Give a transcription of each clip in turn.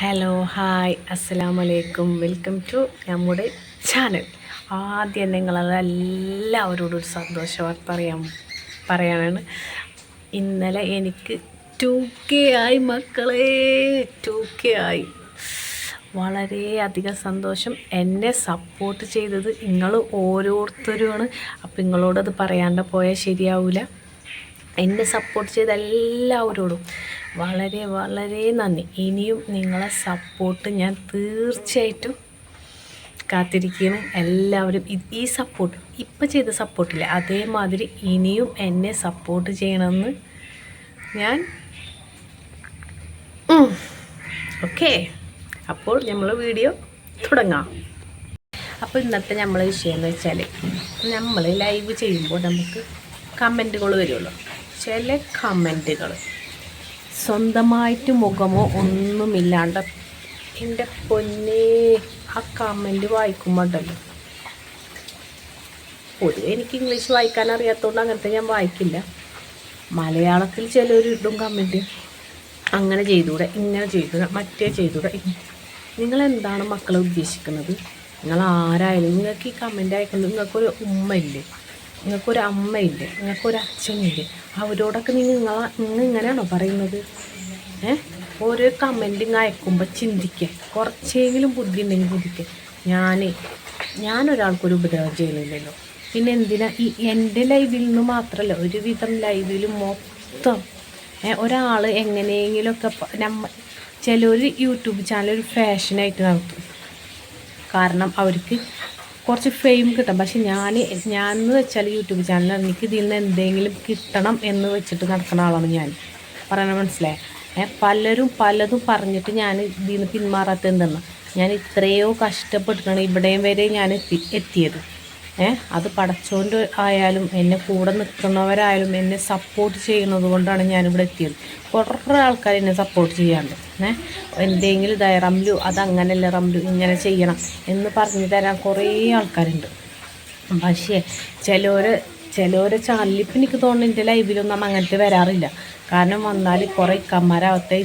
Hello hi അസ്സലാമലൈക്കും welcome to നമ്മുടെ channel. ആദ്യം നിങ്ങളെല്ലാവരോടും ഒരു സന്തോഷ വാർത്ത പറയാനാണ്. ഇന്നലെ എനിക്ക് 2K ആയി മക്കളെ, 2K ആയി. വളരെയധികം സന്തോഷം. എന്നെ സപ്പോർട്ട് ചെയ്തത് നിങ്ങൾ ഓരോരുത്തരുമാണ്. അപ്പം നിങ്ങളോടത് പറയാണ്ട് പോയാൽ ശരിയാവില്ല. എന്നെ സപ്പോർട്ട് ചെയ്ത എല്ലാവരോടും വളരെ വളരെ നന്ദി. ഇനിയും നിങ്ങളെ സപ്പോർട്ട് ഞാൻ തീർച്ചയായിട്ടും കാത്തിരിക്കുകയാണ്. എല്ലാവരും ഈ സപ്പോർട്ട് ഇപ്പം ചെയ്ത സപ്പോർട്ടില്ല, അതേമാതിരി ഇനിയും എന്നെ സപ്പോർട്ട് ചെയ്യണമെന്ന് ഞാൻ ഓക്കെ. അപ്പോൾ നമ്മൾ വീഡിയോ തുടങ്ങാം. അപ്പോൾ ഇന്നത്തെ നമ്മളെ വിഷയം എന്ന് വെച്ചാൽ, നമ്മൾ ലൈവ് ചെയ്യുമ്പോൾ നമുക്ക് കമൻറ്റുകൾ വരുമല്ലോ. ചില കമൻറ്റുകൾ സ്വന്തമായിട്ട് മുഖമോ ഒന്നുമില്ലാണ്ട് എൻ്റെ പൊന്നേ ആ കമൻറ്റ് വായിക്കുമ്പോണ്ടല്ലോ, പൊതുവെ എനിക്ക് ഇംഗ്ലീഷ് വായിക്കാൻ അറിയാത്തതുകൊണ്ട് അങ്ങനത്തെ ഞാൻ വായിക്കില്ല. മലയാളത്തിൽ ചിലർ ഇടും കമൻറ്റ്, അങ്ങനെ ചെയ്തുകൂടെ, ഇങ്ങനെ ചെയ്തുകൂടെ, മറ്റേ ചെയ്തുകൂടെ. നിങ്ങളെന്താണ് മക്കളെ ഉദ്ദേശിക്കുന്നത്? നിങ്ങൾ ആരായാലും നിങ്ങൾക്ക് ഈ കമൻറ്റ് അയക്കുന്നത്, നിങ്ങൾക്കൊരു ഉമ്മ ഇല്ലേ, നിങ്ങൾക്കൊരു അമ്മയില്ലേ, നിങ്ങൾക്കൊരു അച്ഛനില്ലേ, അവരോടൊക്കെ നിങ്ങൾ ഇങ്ങനെയാണോ പറയുന്നത്? ഓരോ കമൻറ്റിങ് അയക്കുമ്പോൾ ചിന്തിക്കുക, കുറച്ചെങ്കിലും ബുദ്ധി ഉണ്ടെങ്കിൽ ബുദ്ധിക്കുക. ഞാനൊരാൾക്കൊരു ഉപദ്രവം ചെയ്യുന്നില്ലല്ലോ, പിന്നെ എന്തിനാ ഈ എൻ്റെ ലൈവിൽ നിന്ന് മാത്രമല്ല, ഒരുവിധം ലൈവിൽ മൊത്തം ഒരാൾ എങ്ങനെയെങ്കിലുമൊക്കെ ചിലർ യൂട്യൂബ് ചാനൽ ഒരു ഫാഷനായിട്ട് നടത്തും. കാരണം അവർക്ക് കുറച്ച് ഫെയിം കിട്ടും. പക്ഷെ ഞാനെന്ന് വെച്ചാൽ യൂട്യൂബ് ചാനൽ എനിക്ക് ഇതിൽ നിന്ന് എന്തെങ്കിലും കിട്ടണം എന്ന് വെച്ചിട്ട് നടക്കുന്ന ആളാണ് ഞാൻ. പറയണ മനസ്സിലായി? പലരും പലതും പറഞ്ഞിട്ട് ഞാൻ ഇതിൽ നിന്ന് പിന്മാറാത്ത എന്തെന്ന്, ഞാൻ ഇത്രയോ കഷ്ടപ്പെട്ടിട്ടാണ് ഇവിടെയും വരെ ഞാൻ എത്തിയത്. അത് പടച്ചോൻ്റെ ആയാലും എന്നെ കൂടെ നിൽക്കുന്നവരായാലും എന്നെ സപ്പോർട്ട് ചെയ്യുന്നത് കൊണ്ടാണ് ഞാനിവിടെ എത്തിയത്. കുറേ ആൾക്കാർ എന്നെ സപ്പോർട്ട് ചെയ്യാണ്ട് എന്തെങ്കിലും ഇതായ റംലു അതങ്ങനെയല്ല, റംലു ഇങ്ങനെ ചെയ്യണം എന്ന് പറഞ്ഞു തരാൻ കുറേ ആൾക്കാരുണ്ട്. പക്ഷേ ചിലവരെ ചാനലിൽ ഇപ്പം എനിക്ക് തോന്നുന്നു എൻ്റെ ലൈവിലൊന്നും അങ്ങനത്തെ വരാറില്ല. കാരണം വന്നാൽ കുറേ ഇക്കന്മാരാവട്ടെ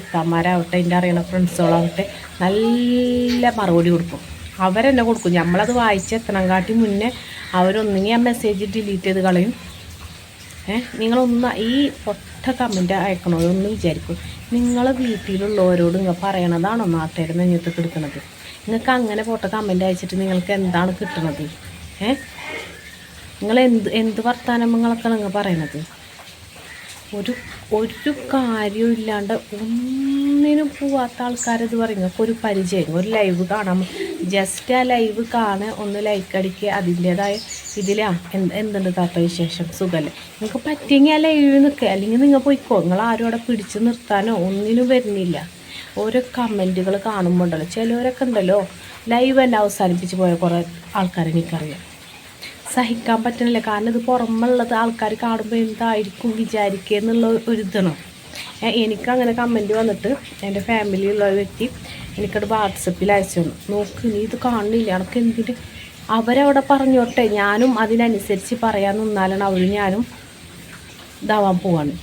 എൻ്റെ അറിയണ ഫ്രണ്ട്സുകളാവട്ടെ നല്ല മറുപടി കൊടുക്കും. അവരെന്നെ കൊടുക്കും. നമ്മളത് വായിച്ചെത്തണം കാട്ടി മുന്നേ അവരൊന്നെങ്കിൽ ആ മെസ്സേജ് ഡിലീറ്റ് ചെയ്ത് കളയും. നിങ്ങളൊന്ന് ഈ പൊട്ട കമൻറ്റ് അയക്കണോരൊന്ന് വിചാരിക്കും, നിങ്ങളെ വീട്ടിലുള്ളവരോട് നിങ്ങൾ പറയണതാണോ നാട്ടുകാർ നെഞ്ഞത്ത് എടുക്കണത്? നിങ്ങൾക്ക് അങ്ങനെ പൊട്ട കമൻറ്റ് അയച്ചിട്ട് നിങ്ങൾക്ക് എന്താണ് കിട്ടണത്? നിങ്ങൾ എന്ത് വർത്താനങ്ങളൊക്കെ നിങ്ങൾ പറയണത്? ഒരു കാര്യവും ഇല്ലാണ്ട് ഒന്നിനും പോവാത്ത ആൾക്കാരത് പറയും. നിങ്ങൾക്ക് ഒരു പരിചയം, ഒരു ലൈവ് കാണാൻ ജസ്റ്റ് ആ ലൈവ് കാണുക, ഒന്ന് ലൈക്ക് അടിക്കുക, അതിൻ്റേതായ എന്തുണ്ട് താത്ത വിശേഷം, സുഖമല്ലേ, നിങ്ങൾക്ക് പറ്റിയെങ്കിൽ ആ ലൈവ് നിൽക്കുക, അല്ലെങ്കിൽ നിങ്ങൾ പോയിക്കോ. നിങ്ങൾ ആരും അവിടെ പിടിച്ച് നിർത്താനോ ഒന്നിനും വരുന്നില്ല. ഓരോ കമൻറ്റുകൾ കാണുമ്പോൾ ഉണ്ടല്ലോ, ചിലവരൊക്കെ ഉണ്ടല്ലോ ലൈവ് തന്നെ അവസാനിപ്പിച്ച് പോയ കുറേ ആൾക്കാരെ എനിക്കറിയാം. സഹിക്കാൻ പറ്റണില്ല. കാരണം ഇത് പുറമുള്ളത് ആൾക്കാർ കാണുമ്പോൾ എന്തായിരിക്കും വിചാരിക്കുക എന്നുള്ള ഒരിതാണ്. എനിക്കങ്ങനെ കമൻറ്റ് വന്നിട്ട് എൻ്റെ ഫാമിലിയുള്ള ഒരു വ്യക്തി എനിക്കത് വാട്സപ്പിൽ അയച്ചു തന്നു. നോക്ക്, നീ ഇത് കാണുന്നില്ല, എനിക്ക് എന്തിന് അവരവിടെ പറഞ്ഞോട്ടെ, ഞാനും അതിനനുസരിച്ച് പറയാൻ നിന്നാലാണ് ഞാനും ഇതാവാൻ പോവാണ്.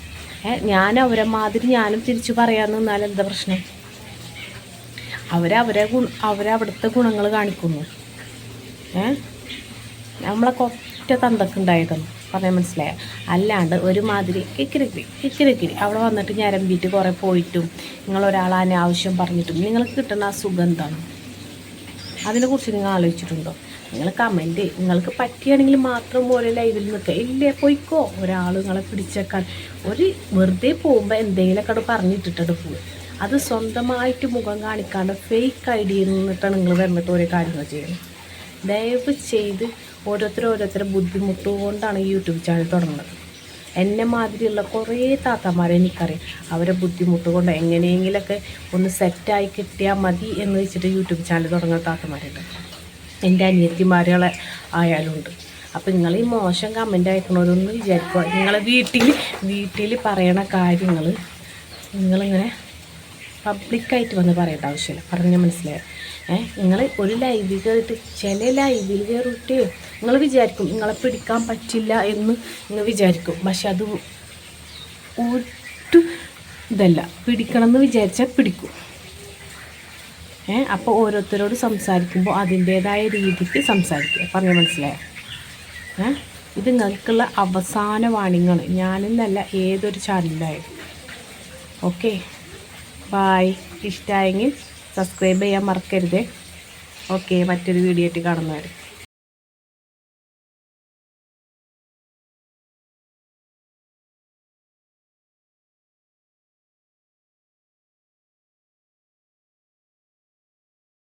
ഞാൻ അവരെ മാതിരി ഞാനും തിരിച്ച് പറയാൻ നിന്നാൽ എന്താ പ്രശ്നം? അവരവിടുത്തെ ഗുണങ്ങൾ കാണിക്കുന്നു. നമ്മളൊക്കെ ഒറ്റ തന്തക്കുണ്ടായിരുന്നു, പറഞ്ഞാൽ മനസ്സിലായ. അല്ലാണ്ട് ഒരുമാതിരി കിക്കിരിക്കിരി അവിടെ വന്നിട്ട് ഞരമ്പിയിട്ട് കുറേ പോയിട്ടും നിങ്ങളൊരാൾ അനാവശ്യം പറഞ്ഞിട്ടും നിങ്ങൾക്ക് കിട്ടുന്ന ആ സുഖം എന്താണ്? അതിനെക്കുറിച്ച് നിങ്ങൾ ആലോചിച്ചിട്ടുണ്ടോ? നിങ്ങൾ കമൻറ്റ് നിങ്ങൾക്ക് പറ്റുകയാണെങ്കിൽ മാത്രം ഓരോ ലൈവിൽ നിൽക്കുക. ഇല്ലേ പോയിക്കോ. ഒരാൾ നിങ്ങളെ പിടിച്ചേക്കാൻ വെറുതെ പോകുമ്പോൾ എന്തെങ്കിലുമൊക്കെ പറഞ്ഞിട്ടിട്ട് പോകും. അത് സ്വന്തമായിട്ട് മുഖം കാണിക്കാണ്ട് ഫേക്ക് ഐഡിയയിൽ നിന്നിട്ടാണ് നിങ്ങൾ വന്നിട്ട് ഓരോ കാര്യങ്ങൾ ചെയ്യുന്നത്. ദയവ് ചെയ്ത് ഓരോരുത്തരെ ബുദ്ധിമുട്ട് കൊണ്ടാണ് ഈ യൂട്യൂബ് ചാനൽ തുടങ്ങുന്നത്. എന്നെ മാതിരിയുള്ള കുറേ താത്തമാരെ എനിക്കറിയാം. അവരെ ബുദ്ധിമുട്ട് കൊണ്ട് എങ്ങനെയെങ്കിലൊക്കെ ഒന്ന് സെറ്റായി കിട്ടിയാൽ മതി എന്ന് വെച്ചിട്ട് യൂട്യൂബ് ചാനൽ തുടങ്ങുന്ന താത്തമാരുണ്ട്. എൻ്റെ അനിയത്തിമാരുകളെ ആയാലും ഉണ്ട്. അപ്പോൾ നിങ്ങൾ ഈ മോശം കമൻറ്റ് അയക്കണവരൊന്ന് വിചാരിക്കുക, നിങ്ങളെ വീട്ടിൽ പറയണ കാര്യങ്ങൾ നിങ്ങളിങ്ങനെ പബ്ലിക്കായിട്ട് വന്ന് പറയേണ്ട ആവശ്യമില്ല. പറഞ്ഞാൽ മനസ്സിലായോ? നിങ്ങൾ ഒരു ലൈവിൽ കയറിയിട്ട് ചില ലൈവിൽ കയറിയിട്ട് നിങ്ങൾ വിചാരിക്കും നിങ്ങളെ പിടിക്കാൻ പറ്റില്ല എന്ന് നിങ്ങൾ വിചാരിക്കും. പക്ഷെ അത് ഒരു ഇതല്ല, പിടിക്കണം എന്ന് വിചാരിച്ചാൽ പിടിക്കും. അപ്പോൾ ഓരോരുത്തരോട് സംസാരിക്കുമ്പോൾ അതിൻ്റേതായ രീതിക്ക് സംസാരിക്കുക. പറഞ്ഞാൽ മനസ്സിലായോ? ഇത് നിങ്ങൾക്കുള്ള അവസാന വാണിങ്ങാണ്. ഞാനെന്നല്ല, ഏതൊരു ചാനലിലായാലും. Okay, bye. ഇഷ്ടമായെങ്കിൽ സബ്സ്ക്രൈബ് ചെയ്യാൻ മറക്കരുത്. ഓക്കെ, മറ്റൊരു വീഡിയോ ആയിട്ട് കാണുന്നവരെ.